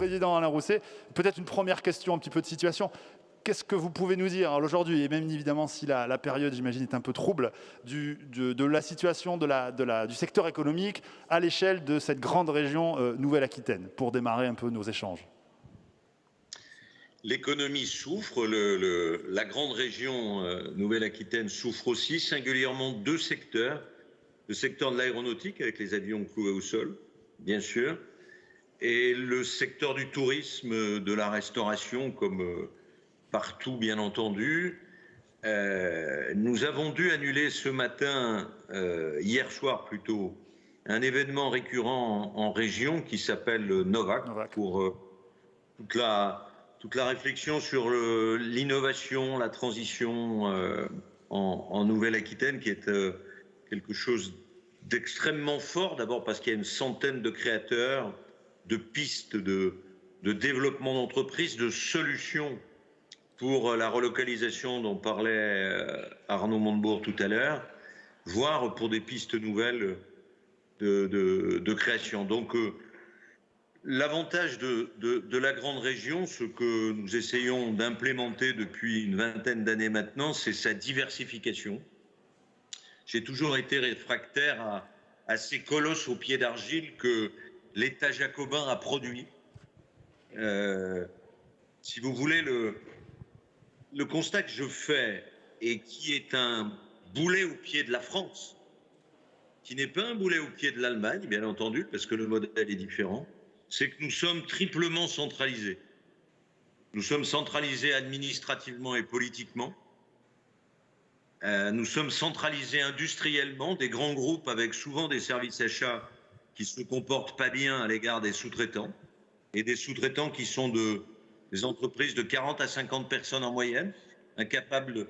Président Alain Rousset. Peut-être une première question, un petit peu de situation. Qu'est-ce que vous pouvez nous dire aujourd'hui, et même évidemment si la période, j'imagine, est un peu trouble, de la situation du secteur économique à l'échelle de cette grande région Nouvelle-Aquitaine, pour démarrer un peu nos échanges? L'économie souffre, la grande région Nouvelle-Aquitaine souffre aussi, singulièrement deux secteurs. Le secteur de l'aéronautique avec les avions cloués au sol, bien sûr, et le secteur du tourisme, de la restauration, comme partout bien entendu. Nous avons dû annuler ce matin, hier soir plutôt, un événement récurrent en région qui s'appelle Novac, pour toute la réflexion sur l'innovation, la transition en Nouvelle-Aquitaine, qui est quelque chose d'extrêmement fort, d'abord parce qu'il y a une centaine de créateurs, de pistes de développement d'entreprises, de solutions pour la relocalisation dont parlait Arnaud Montebourg tout à l'heure, voire pour des pistes nouvelles de création. Donc l'avantage de la grande région, ce que nous essayons d'implémenter depuis une vingtaine d'années maintenant, c'est sa diversification. J'ai toujours été réfractaire à ces colosses aux pieds d'argile que l'État jacobin a produits. Si vous voulez, le constat que je fais, et qui est un boulet au pied de la France, qui n'est pas un boulet au pied de l'Allemagne, bien entendu, parce que le modèle est différent, c'est que nous sommes triplement centralisés. Nous sommes centralisés administrativement et politiquement. Nous sommes centralisés industriellement, des grands groupes avec souvent des services achats qui se comportent pas bien à l'égard des sous-traitants, et des sous-traitants qui sont des entreprises de 40 à 50 personnes en moyenne, incapables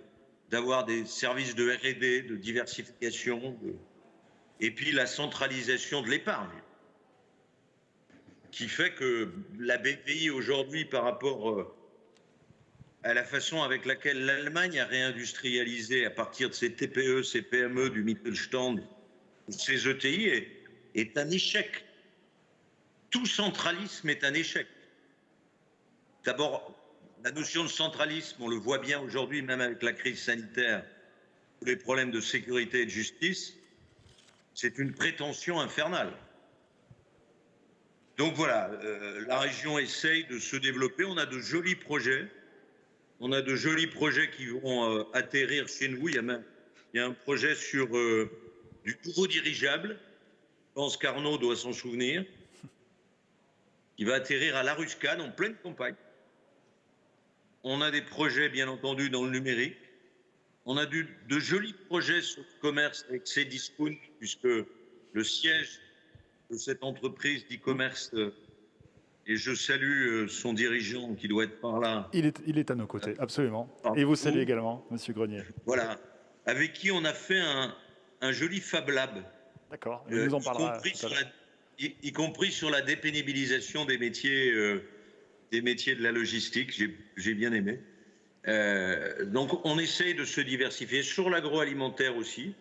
d'avoir des services de R&D, de diversification, et puis la centralisation de l'épargne, qui fait que la BPI aujourd'hui, par rapport à la façon avec laquelle l'Allemagne a réindustrialisé à partir de ses TPE, ses PME, du Mittelstand, ses ETI, est un échec. Tout centralisme est un échec. D'abord, la notion de centralisme, on le voit bien aujourd'hui, même avec la crise sanitaire, tous les problèmes de sécurité et de justice, c'est une prétention infernale. Donc voilà, la région essaye de se développer. On a de jolis projets. On a de jolis projets qui vont atterrir chez nous. Il y a un projet sur du nouveau dirigeable. Je pense qu'Arnaud doit s'en souvenir. Qui va atterrir à La Ruscade en pleine campagne. On a des projets, bien entendu, dans le numérique. On a de jolis projets sur le commerce avec Cdiscount, puisque le siège de cette entreprise d'e-commerce, et je salue son dirigeant qui doit être par là. Il est à nos côtés, absolument. Et vous saluez également, Monsieur Grenier. Voilà, avec qui on a fait un joli Fab Lab. D'accord, il nous en parlera tout à l'heure. Y compris sur la dépénibilisation des métiers de la logistique, j'ai bien aimé. Donc on essaye de se diversifier sur l'agroalimentaire aussi.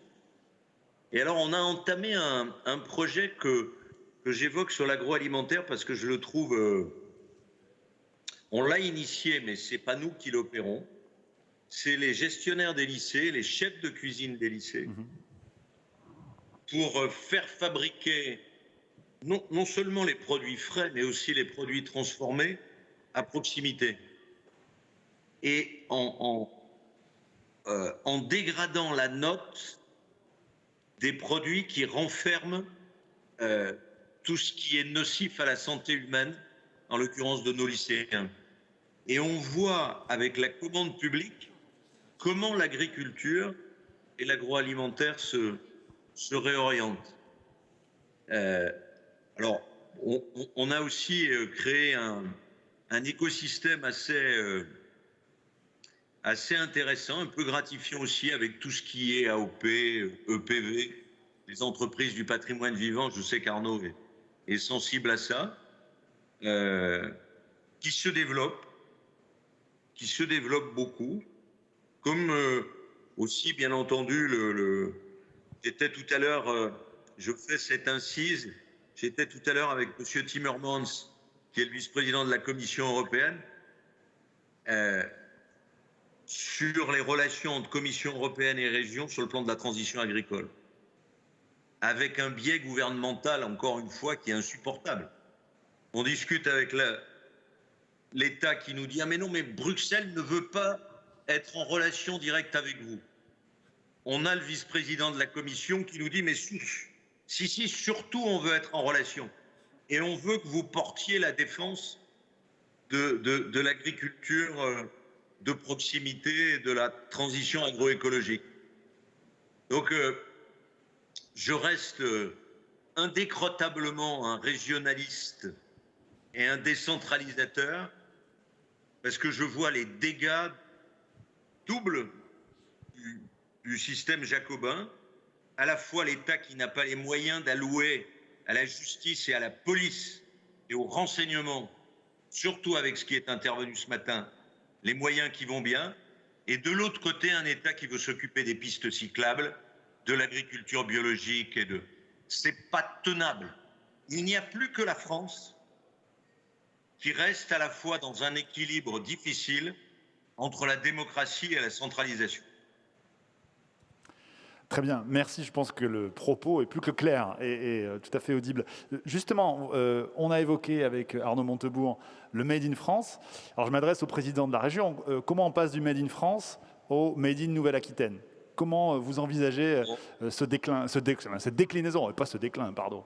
Et alors on a entamé un projet que j'évoque sur l'agroalimentaire parce que je le trouve... on l'a initié, mais ce n'est pas nous qui l'opérons. C'est les gestionnaires des lycées, les chefs de cuisine des lycées, pour faire fabriquer non seulement les produits frais, mais aussi les produits transformés à proximité. Et en dégradant la note des produits qui renferment tout ce qui est nocif à la santé humaine, en l'occurrence de nos lycéens. Et on voit avec la commande publique comment l'agriculture et l'agroalimentaire se réorientent. Alors, on a aussi créé un écosystème assez intéressant, un peu gratifiant aussi, avec tout ce qui est AOP, EPV, les entreprises du patrimoine vivant. Je sais qu'Arnaud est sensible à ça, qui se développe beaucoup, comme aussi, bien entendu, j'étais tout à l'heure, je fais cette incise, j'étais tout à l'heure avec M. Timmermans qui est le vice-président de la Commission européenne, sur les relations entre Commission européenne et régions sur le plan de la transition agricole, avec un biais gouvernemental, encore une fois, qui est insupportable. On discute avec l'État qui nous dit « Ah mais non, mais Bruxelles ne veut pas être en relation directe avec vous ». On a le vice-président de la Commission qui nous dit « Mais si, surtout on veut être en relation. Et on veut que vous portiez la défense de l'agriculture de proximité et de la transition agroécologique. » Donc, je reste indécrotablement un régionaliste et un décentralisateur parce que je vois les dégâts doubles du système jacobin, à la fois l'État qui n'a pas les moyens d'allouer à la justice et à la police et au renseignement, surtout avec ce qui est intervenu ce matin, les moyens qui vont bien, et de l'autre côté, un État qui veut s'occuper des pistes cyclables, de l'agriculture biologique et de... C'est pas tenable. Il n'y a plus que la France qui reste à la fois dans un équilibre difficile entre la démocratie et la centralisation. Très bien, merci. Je pense que le propos est plus que clair et tout à fait audible. Justement, on a évoqué avec Arnaud Montebourg le Made in France. Alors je m'adresse au président de la région. Comment on passe du Made in France au Made in Nouvelle-Aquitaine? Comment vous envisagez cette déclinaison, pas ce déclin, pardon?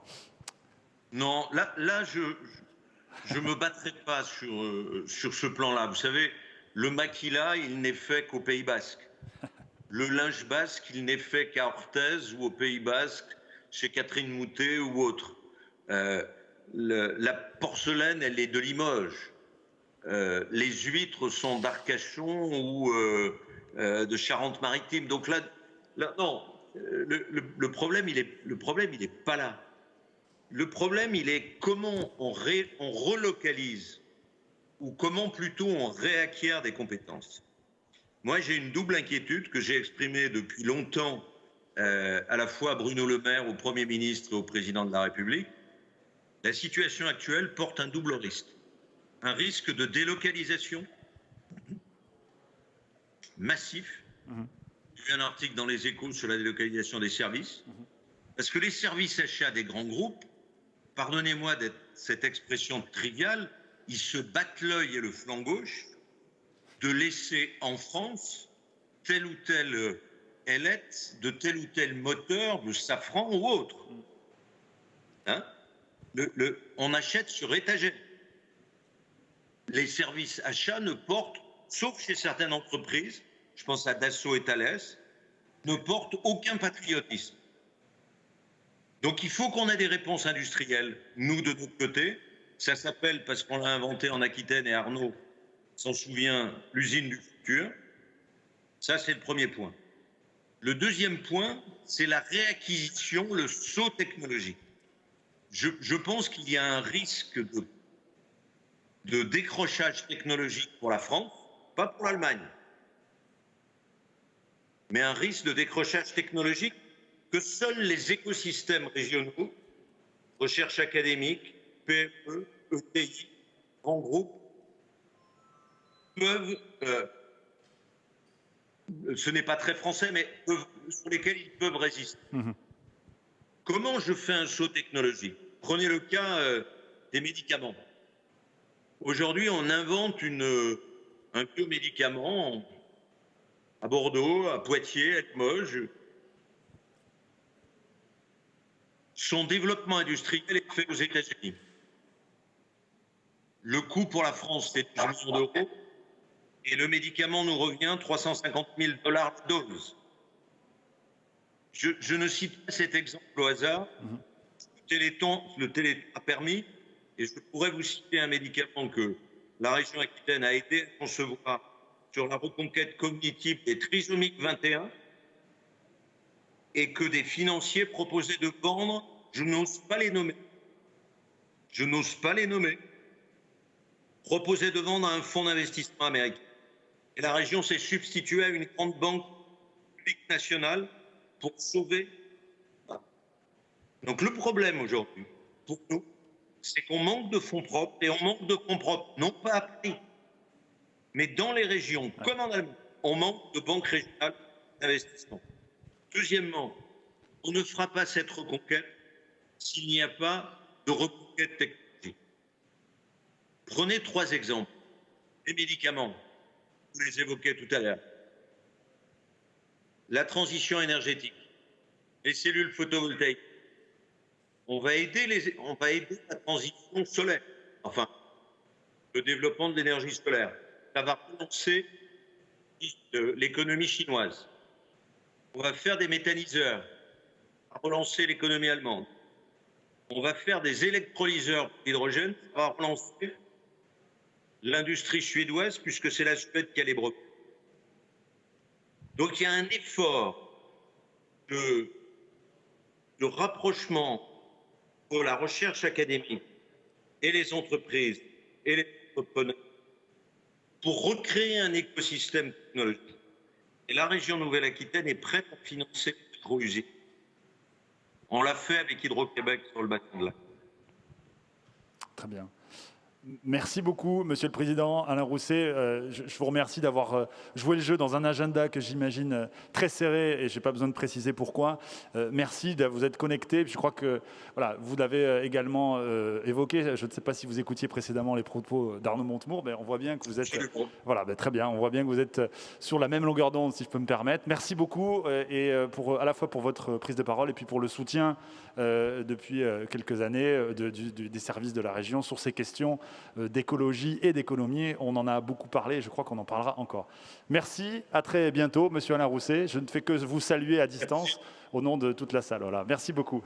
Non, là je me battrai pas sur ce plan-là. Vous savez, le maquila, il n'est fait qu'au Pays Basque. Le linge basque, il n'est fait qu'à Orthez ou au Pays Basque, chez Catherine Moutet ou autre. La porcelaine, elle est de Limoges. Les huîtres sont d'Arcachon ou de Charente-Maritime. Donc là non, le problème, il est pas là. Le problème, il est comment on relocalise ou comment plutôt on réacquiert des compétences. Moi, j'ai une double inquiétude que j'ai exprimée depuis longtemps, à la fois à Bruno Le Maire, au Premier ministre et au Président de la République. La situation actuelle porte un double risque. Un risque de délocalisation massif. J'ai vu un article dans les Échos sur la délocalisation des services. Parce que les services achats des grands groupes, pardonnez-moi cette expression triviale, ils se battent l'œil et le flanc gauche de laisser en France telle ou telle ailette de tel ou tel moteur de Safran ou autre. Hein? On achète sur étagère. Les services achats ne portent, sauf chez certaines entreprises, je pense à Dassault et Thales, ne portent aucun patriotisme. Donc il faut qu'on ait des réponses industrielles, nous de notre côté. Ça s'appelle, parce qu'on l'a inventé en Aquitaine et Arnaud s'en souvient, l'usine du futur. Ça, c'est le premier point. Le deuxième point, c'est la réacquisition, le saut technologique. Je pense qu'il y a un risque de décrochage technologique pour la France, pas pour l'Allemagne, mais un risque de décrochage technologique que seuls les écosystèmes régionaux, recherche académique, PME, ETI, grands groupes, peuvent, ce n'est pas très français, mais sur lesquels ils peuvent résister. Comment je fais un saut technologique? Prenez le cas des médicaments. Aujourd'hui, on invente un biomédicament à Bordeaux, à Poitiers, à Limoges. Son développement industriel est fait aux États-Unis. Le coût pour la France, c'est 12 millions d'euros. Et le médicament nous revient 350 000 $ la dose. Je ne cite pas cet exemple au hasard. Le Téléthon a permis, et je pourrais vous citer un médicament que la région Aquitaine a aidé à concevoir sur la reconquête cognitive des trisomiques 21 et que des financiers proposaient de vendre, je n'ose pas les nommer. Je n'ose pas les nommer. Proposaient de vendre à un fonds d'investissement américain. Et la région s'est substituée à une grande banque publique nationale pour sauver. Donc le problème aujourd'hui, pour nous, c'est qu'on manque de fonds propres, et on manque de fonds propres, non pas à Paris, mais dans les régions, comme en Allemagne, on manque de banques régionales d'investissement. Deuxièmement, on ne fera pas cette reconquête s'il n'y a pas de reconquête technologique. Prenez 3 exemples. Les médicaments, vous les évoquez tout à l'heure. La transition énergétique, les cellules photovoltaïques. On va aider la transition solaire, enfin, le développement de l'énergie solaire. Ça va relancer l'économie chinoise. On va faire des méthaniseurs, ça va relancer l'économie allemande. On va faire des électrolyseurs d'hydrogène, ça va relancer l'industrie suédoise, puisque c'est la Suède qui a les brevets. Donc il y a un effort de rapprochement pour la recherche académique et les entreprises et les entrepreneurs pour recréer un écosystème technologique. Et la région Nouvelle-Aquitaine est prête à financer les micro-usines. On l'a fait avec Hydro-Québec sur le bassin de l'Ain. Très bien. Merci beaucoup, Monsieur le Président. Alain Rousset, je vous remercie d'avoir joué le jeu dans un agenda que j'imagine très serré et je n'ai pas besoin de préciser pourquoi. Merci de vous être connecté. Je crois que voilà, vous l'avez également évoqué. Je ne sais pas si vous écoutiez précédemment les propos d'Arnaud Montebourg, mais on voit bien que vous êtes voilà, très bien. On voit bien que vous êtes sur la même longueur d'onde, si je peux me permettre. Merci beaucoup et à la fois pour votre prise de parole et puis pour le soutien depuis quelques années des services de la région sur ces questions d'écologie et d'économie. On en a beaucoup parlé et je crois qu'on en parlera encore. Merci, à très bientôt, Monsieur Alain Rousset. Je ne fais que vous saluer à distance au nom de toute la salle. Voilà. Merci beaucoup.